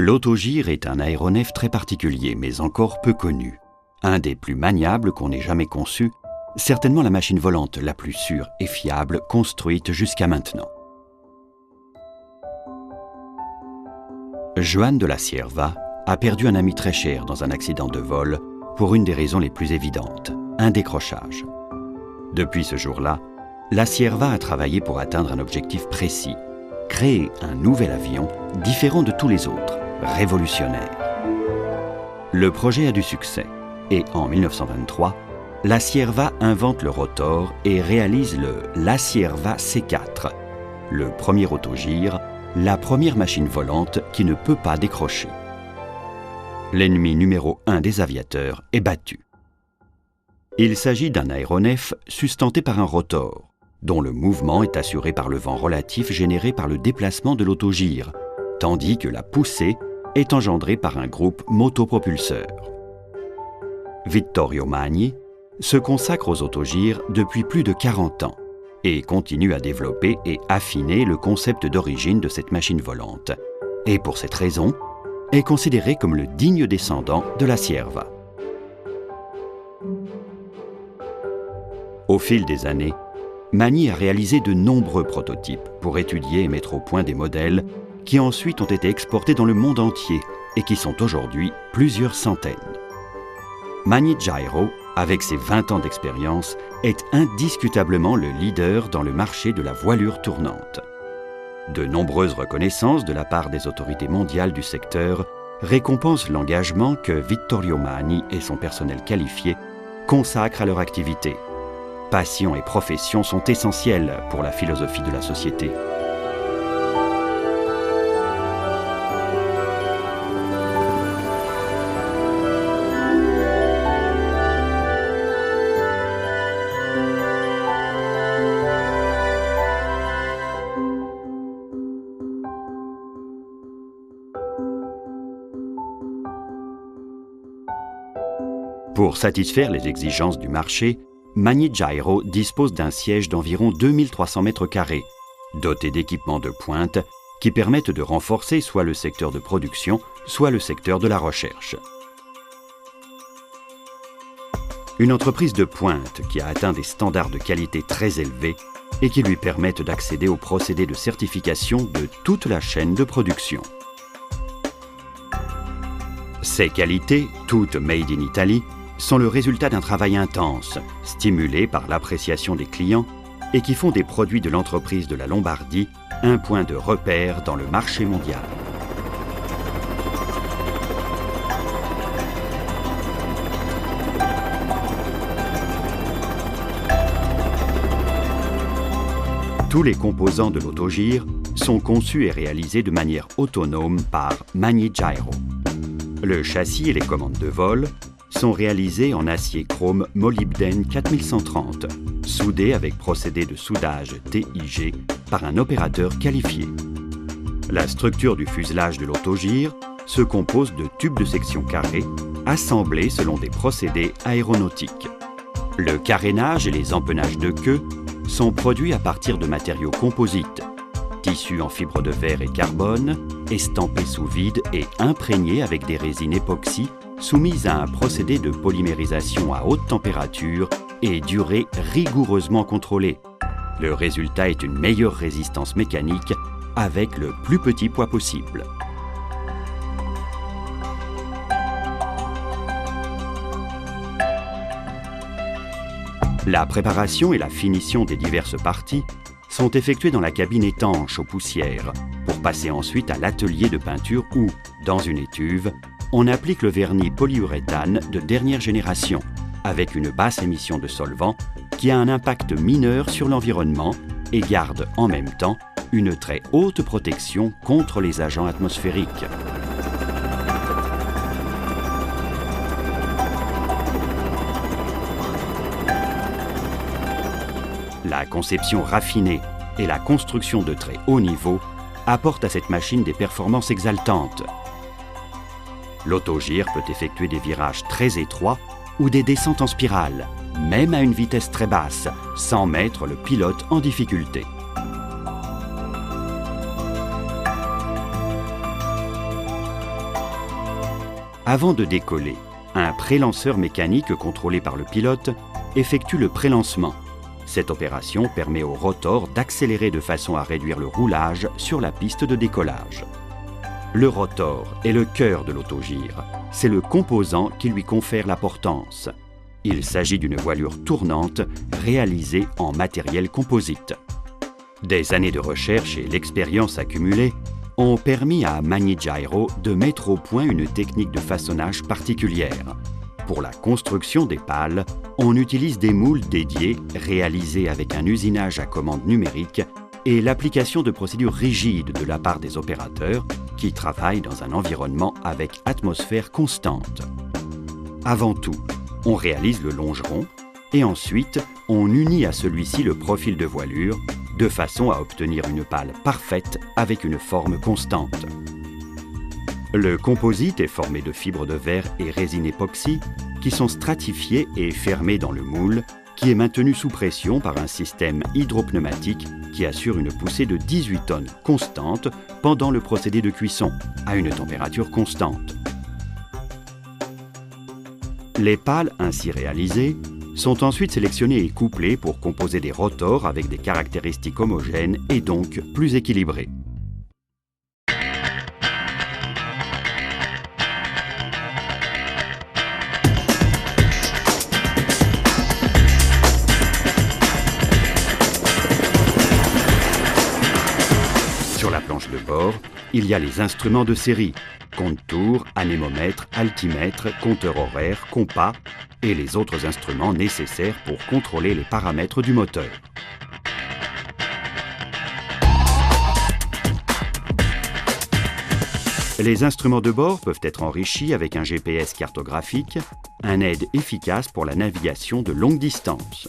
L'autogire est un aéronef très particulier, mais encore peu connu. Un des plus maniables qu'on ait jamais conçu, certainement la machine volante la plus sûre et fiable construite jusqu'à maintenant. Joan de la Cierva a perdu un ami très cher dans un accident de vol pour une des raisons les plus évidentes, un décrochage. Depuis ce jour-là, la Cierva a travaillé pour atteindre un objectif précis, créer un nouvel avion différent de tous les autres, révolutionnaire. Le projet a du succès et en 1923, la Cierva invente le rotor et réalise le La Cierva C4, le premier autogire, la première machine volante qui ne peut pas décrocher. L'ennemi numéro 1 des aviateurs est battu. Il s'agit d'un aéronef sustenté par un rotor, dont le mouvement est assuré par le vent relatif généré par le déplacement de l'autogire, tandis que la poussée est engendrée par un groupe motopropulseur. Vittorio Magni se consacre aux autogires depuis plus de 40 ans et continue à développer et affiner le concept d'origine de cette machine volante. Et pour cette raison, est considéré comme le digne descendant de la Cierva. Au fil des années, Magni a réalisé de nombreux prototypes pour étudier et mettre au point des modèles qui ensuite ont été exportés dans le monde entier et qui sont aujourd'hui plusieurs centaines. Magni Gyro, avec ses 20 ans d'expérience, est indiscutablement le leader dans le marché de la voilure tournante. De nombreuses reconnaissances de la part des autorités mondiales du secteur récompensent l'engagement que Vittorio Magni et son personnel qualifié consacrent à leur activité. Passion et profession sont essentielles pour la philosophie de la société. Pour satisfaire les exigences du marché, Magni Gyro dispose d'un siège d'environ 2300 m², doté d'équipements de pointe qui permettent de renforcer soit le secteur de production, soit le secteur de la recherche. Une entreprise de pointe qui a atteint des standards de qualité très élevés et qui lui permettent d'accéder aux procédés de certification de toute la chaîne de production. Ces qualités, toutes made in Italy, sont le résultat d'un travail intense, stimulé par l'appréciation des clients et qui font des produits de l'entreprise de la Lombardie un point de repère dans le marché mondial. Tous les composants de l'autogire sont conçus et réalisés de manière autonome par Magni Gyro. Le châssis et les commandes de vol sont réalisés en acier chrome molybdène 4130, soudés avec procédé de soudage TIG par un opérateur qualifié. La structure du fuselage de l'autogire se compose de tubes de section carrée, assemblés selon des procédés aéronautiques. Le carénage et les empennages de queue sont produits à partir de matériaux composites, tissus en fibre de verre et carbone, estampés sous vide et imprégnés avec des résines époxy soumises à un procédé de polymérisation à haute température et durée rigoureusement contrôlée. Le résultat est une meilleure résistance mécanique avec le plus petit poids possible. La préparation et la finition des diverses parties sont effectuées dans la cabine étanche aux poussières pour passer ensuite à l'atelier de peinture où, dans une étuve, on applique le vernis polyuréthane de dernière génération avec une basse émission de solvant qui a un impact mineur sur l'environnement et garde en même temps une très haute protection contre les agents atmosphériques. La conception raffinée et la construction de très haut niveau apportent à cette machine des performances exaltantes. L'autogire peut effectuer des virages très étroits ou des descentes en spirale, même à une vitesse très basse, sans mettre le pilote en difficulté. Avant de décoller, un prélanceur mécanique contrôlé par le pilote effectue le prélancement. Cette opération permet au rotor d'accélérer de façon à réduire le roulage sur la piste de décollage. Le rotor est le cœur de l'autogire. C'est le composant qui lui confère la portance. Il s'agit d'une voilure tournante réalisée en matériel composite. Des années de recherche et l'expérience accumulée ont permis à Magni Gyro de mettre au point une technique de façonnage particulière. Pour la construction des pales, on utilise des moules dédiés réalisés avec un usinage à commande numérique et l'application de procédures rigides de la part des opérateurs qui travaillent dans un environnement avec atmosphère constante. Avant tout, on réalise le longeron et ensuite on unit à celui-ci le profil de voilure de façon à obtenir une pale parfaite avec une forme constante. Le composite est formé de fibres de verre et résine époxy qui sont stratifiées et fermées dans le moule qui est maintenu sous pression par un système hydropneumatique qui assure une poussée de 18 tonnes constante pendant le procédé de cuisson à une température constante. Les pales ainsi réalisées sont ensuite sélectionnées et couplées pour composer des rotors avec des caractéristiques homogènes et donc plus équilibrées. Sur la planche de bord, il y a les instruments de série, compte-tours, anémomètre, altimètre, compteur horaire, compas et les autres instruments nécessaires pour contrôler les paramètres du moteur. Les instruments de bord peuvent être enrichis avec un GPS cartographique, un aide efficace pour la navigation de longue distance.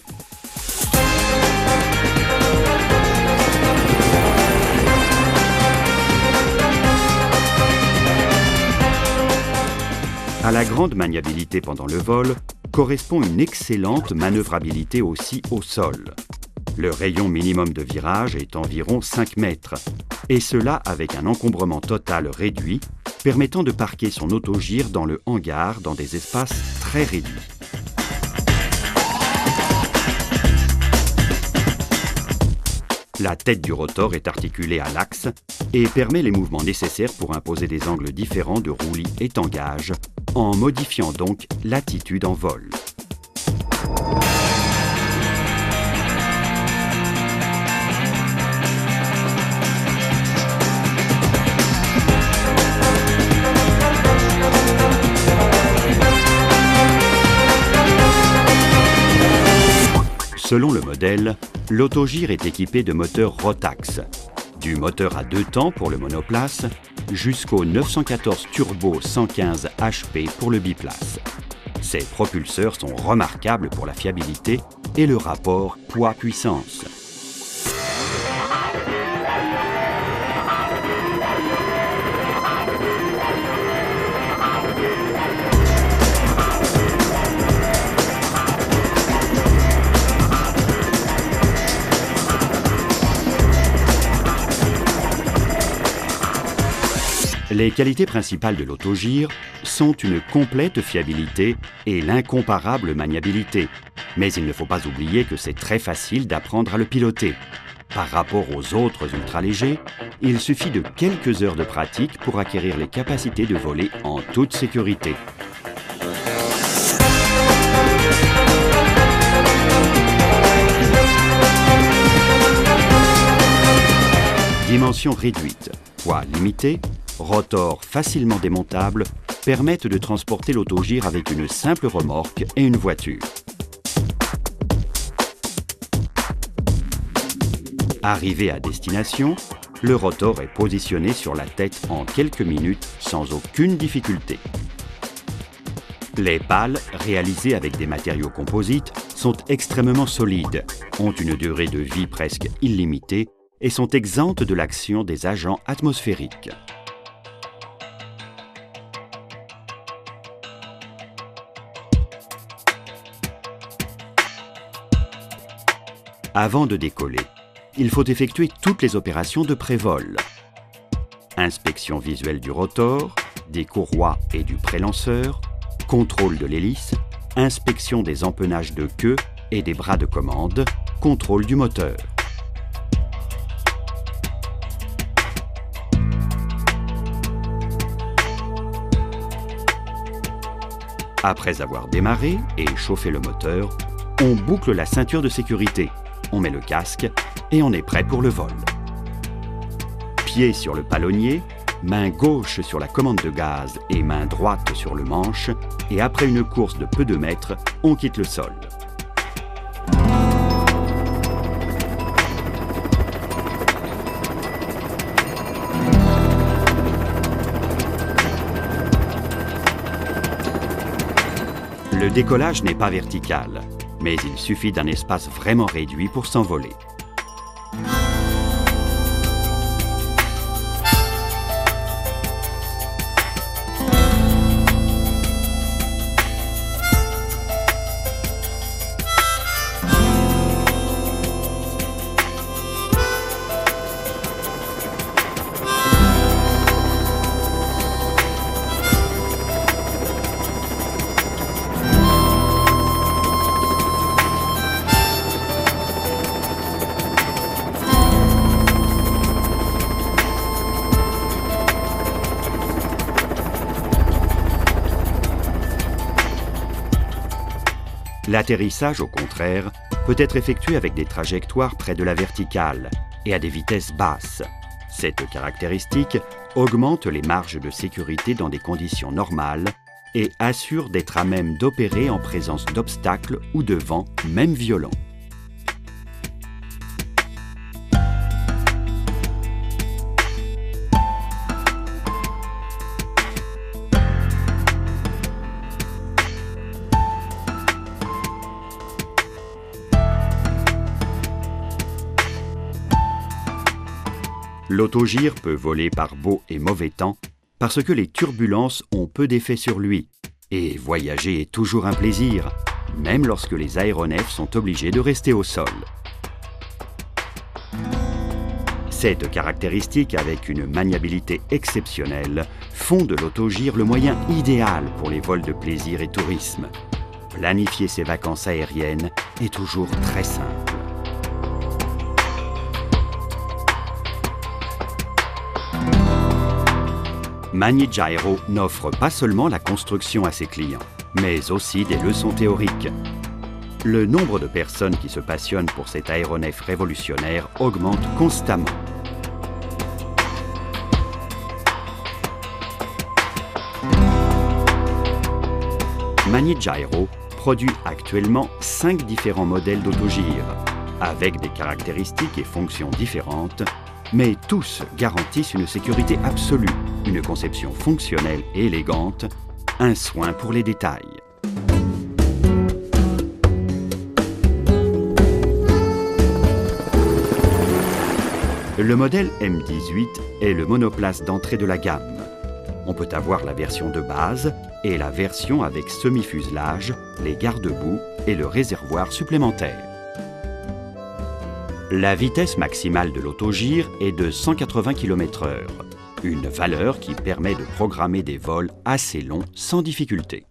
À la grande maniabilité pendant le vol correspond une excellente manœuvrabilité aussi au sol. Le rayon minimum de virage est environ 5 mètres, et cela avec un encombrement total réduit, permettant de parquer son autogire dans le hangar dans des espaces très réduits. La tête du rotor est articulée à l'axe et permet les mouvements nécessaires pour imposer des angles différents de roulis et tangage, en modifiant donc l'attitude en vol. Selon le modèle, l'autogire est équipé de moteurs Rotax, du moteur à 2 temps pour le monoplace jusqu'au 914 Turbo 115 HP pour le biplace. Ces propulseurs sont remarquables pour la fiabilité et le rapport poids-puissance. Les qualités principales de l'autogire sont une complète fiabilité et l'incomparable maniabilité. Mais il ne faut pas oublier que c'est très facile d'apprendre à le piloter. Par rapport aux autres ultralégers, il suffit de quelques heures de pratique pour acquérir les capacités de voler en toute sécurité. Dimension réduite, poids limité, rotor facilement démontable permettent de transporter l'autogire avec une simple remorque et une voiture. Arrivé à destination, le rotor est positionné sur la tête en quelques minutes sans aucune difficulté. Les pales, réalisées avec des matériaux composites, sont extrêmement solides, ont une durée de vie presque illimitée et sont exemptes de l'action des agents atmosphériques. Avant de décoller, il faut effectuer toutes les opérations de pré-vol. Inspection visuelle du rotor, des courroies et du prélanceur, contrôle de l'hélice, inspection des empennages de queue et des bras de commande, contrôle du moteur. Après avoir démarré et chauffé le moteur, on boucle la ceinture de sécurité, on met le casque et on est prêt pour le vol. Pied sur le palonnier, main gauche sur la commande de gaz et main droite sur le manche, et après une course de peu de mètres, on quitte le sol. Le décollage n'est pas vertical, mais il suffit d'un espace vraiment réduit pour s'envoler. L'atterrissage, au contraire, peut être effectué avec des trajectoires près de la verticale et à des vitesses basses. Cette caractéristique augmente les marges de sécurité dans des conditions normales et assure d'être à même d'opérer en présence d'obstacles ou de vents, même violents. L'autogire peut voler par beau et mauvais temps parce que les turbulences ont peu d'effet sur lui. Et voyager est toujours un plaisir, même lorsque les aéronefs sont obligés de rester au sol. Cette caractéristique, avec une maniabilité exceptionnelle, font de l'autogire le moyen idéal pour les vols de plaisir et tourisme. Planifier ses vacances aériennes est toujours très simple. MagniGyro n'offre pas seulement la construction à ses clients, mais aussi des leçons théoriques. Le nombre de personnes qui se passionnent pour cet aéronef révolutionnaire augmente constamment. MagniGyro produit actuellement 5 différents modèles d'autogire, avec des caractéristiques et fonctions différentes, mais tous garantissent une sécurité absolue, une conception fonctionnelle et élégante, un soin pour les détails. Le modèle M18 est le monoplace d'entrée de la gamme. On peut avoir la version de base et la version avec semi-fuselage, les garde-boue et le réservoir supplémentaire. La vitesse maximale de l'autogire est de 180 km/h, une valeur qui permet de programmer des vols assez longs sans difficulté.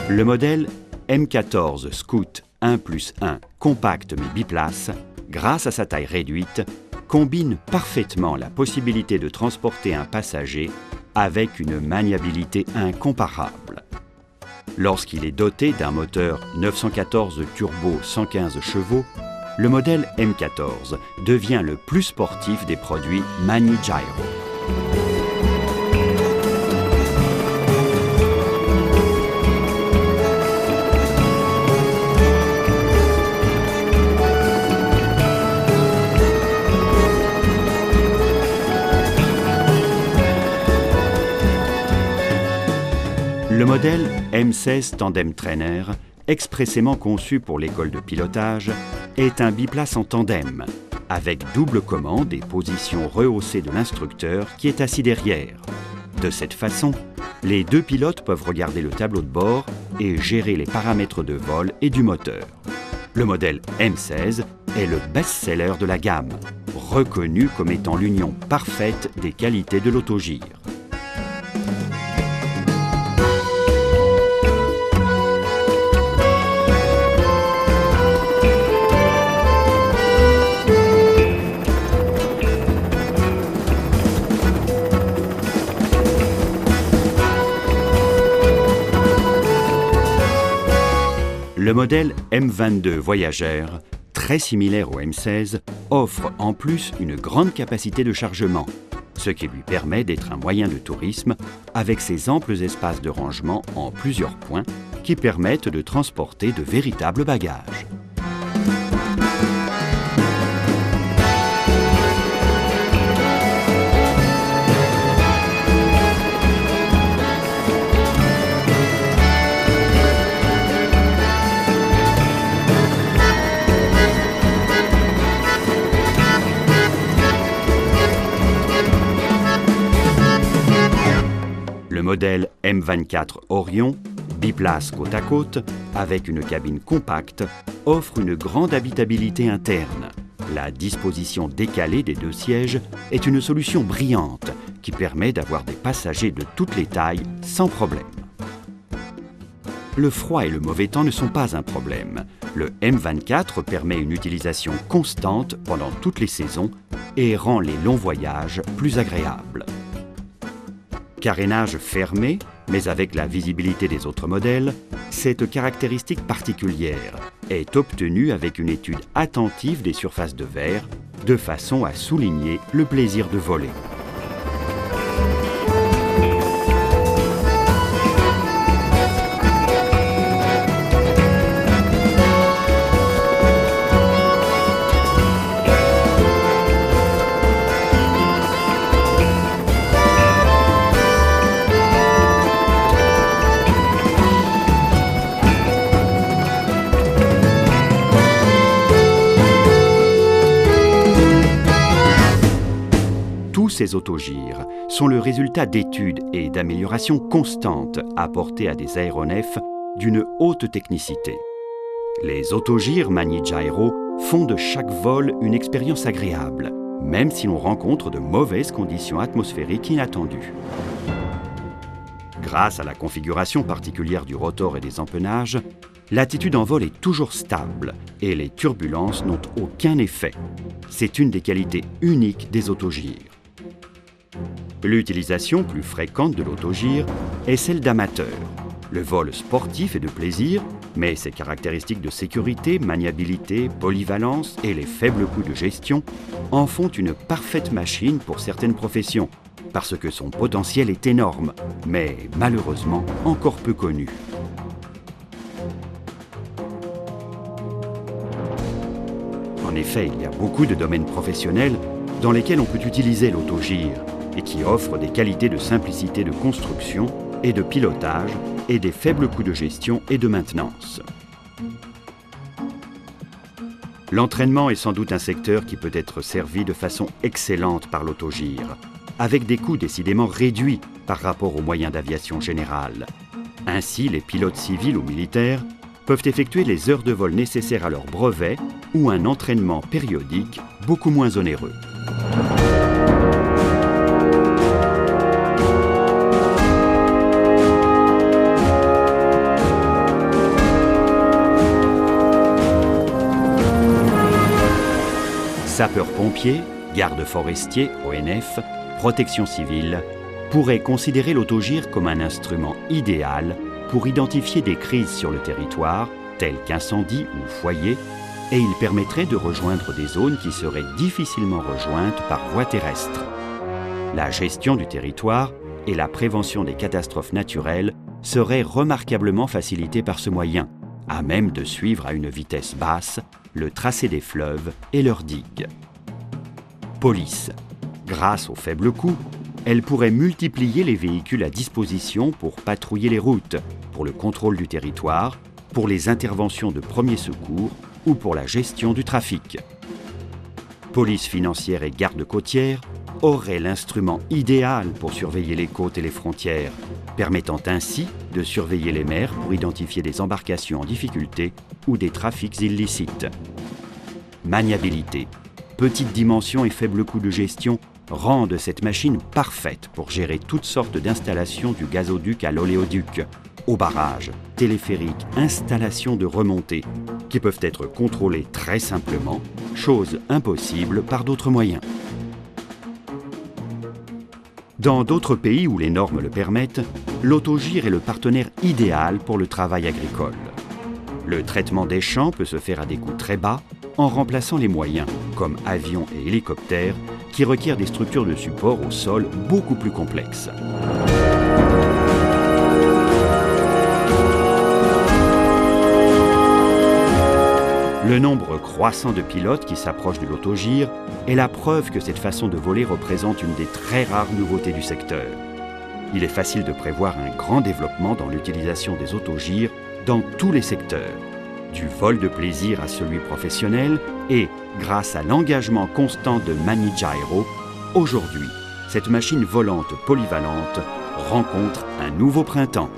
Le modèle M14 Scoot 1+1 compact mais biplace, grâce à sa taille réduite, combine parfaitement la possibilité de transporter un passager avec une maniabilité incomparable. Lorsqu'il est doté d'un moteur 914 turbo 115 chevaux, le modèle M14 devient le plus sportif des produits MagniGyro. Le modèle M16 Tandem Trainer, expressément conçu pour l'école de pilotage, est un biplace en tandem, avec double commande et position rehaussée de l'instructeur qui est assis derrière. De cette façon, les deux pilotes peuvent regarder le tableau de bord et gérer les paramètres de vol et du moteur. Le modèle M16 est le best-seller de la gamme, reconnu comme étant l'union parfaite des qualités de l'autogire. Le modèle M22 Voyageur, très similaire au M16, offre en plus une grande capacité de chargement, ce qui lui permet d'être un moyen de tourisme avec ses amples espaces de rangement en plusieurs points qui permettent de transporter de véritables bagages. Le modèle M24 Orion, biplace côte à côte, avec une cabine compacte, offre une grande habitabilité interne. La disposition décalée des deux sièges est une solution brillante qui permet d'avoir des passagers de toutes les tailles sans problème. Le froid et le mauvais temps ne sont pas un problème. Le M24 permet une utilisation constante pendant toutes les saisons et rend les longs voyages plus agréables. Carénage fermé, mais avec la visibilité des autres modèles, cette caractéristique particulière est obtenue avec une étude attentive des surfaces de verre, de façon à souligner le plaisir de voler. Tous ces autogires sont le résultat d'études et d'améliorations constantes apportées à des aéronefs d'une haute technicité. Les autogires Magni Gyro font de chaque vol une expérience agréable, même si l'on rencontre de mauvaises conditions atmosphériques inattendues. Grâce à la configuration particulière du rotor et des empennages, l'attitude en vol est toujours stable et les turbulences n'ont aucun effet. C'est une des qualités uniques des autogires. L'utilisation plus fréquente de l'autogire est celle d'amateurs. Le vol sportif est de plaisir, mais ses caractéristiques de sécurité, maniabilité, polyvalence et les faibles coûts de gestion en font une parfaite machine pour certaines professions, parce que son potentiel est énorme, mais malheureusement encore peu connu. En effet, il y a beaucoup de domaines professionnels dans lesquels on peut utiliser l'autogire et qui offrent des qualités de simplicité de construction et de pilotage et des faibles coûts de gestion et de maintenance. L'entraînement est sans doute un secteur qui peut être servi de façon excellente par l'autogire, avec des coûts décidément réduits par rapport aux moyens d'aviation générale. Ainsi, les pilotes civils ou militaires peuvent effectuer les heures de vol nécessaires à leur brevet ou un entraînement périodique beaucoup moins onéreux. Sapeurs-pompiers, gardes forestiers, ONF, protection civile, pourraient considérer l'autogire comme un instrument idéal pour identifier des crises sur le territoire, telles qu'incendie ou foyer, et il permettrait de rejoindre des zones qui seraient difficilement rejointes par voie terrestre. La gestion du territoire et la prévention des catastrophes naturelles seraient remarquablement facilitées par ce moyen, à même de suivre à une vitesse basse le tracé des fleuves et leurs digues. Police. Grâce aux faibles coûts, Elle pourrait multiplier les véhicules à disposition pour patrouiller les routes, pour le contrôle du territoire, pour les interventions de premiers secours ou pour la gestion du trafic. Police financière et garde côtière auraient l'instrument idéal pour surveiller les côtes et les frontières, permettant ainsi de surveiller les mers pour identifier des embarcations en difficulté ou des trafics illicites. Maniabilité, petite dimension et faible coût de gestion rendent cette machine parfaite pour gérer toutes sortes d'installations du gazoduc à l'oléoduc, aux barrages, téléphériques, installations de remontée, qui peuvent être contrôlées très simplement, chose impossible par d'autres moyens. Dans d'autres pays où les normes le permettent, l'autogire est le partenaire idéal pour le travail agricole. Le traitement des champs peut se faire à des coûts très bas en remplaçant les moyens, comme avions et hélicoptères, qui requièrent des structures de support au sol beaucoup plus complexes. Le nombre croissant de pilotes qui s'approchent de l'autogire est la preuve que cette façon de voler représente une des très rares nouveautés du secteur. Il est facile de prévoir un grand développement dans l'utilisation des autogires dans tous les secteurs, du vol de plaisir à celui professionnel et, grâce à l'engagement constant de Mani Gyro, aujourd'hui, cette machine volante polyvalente rencontre un nouveau printemps.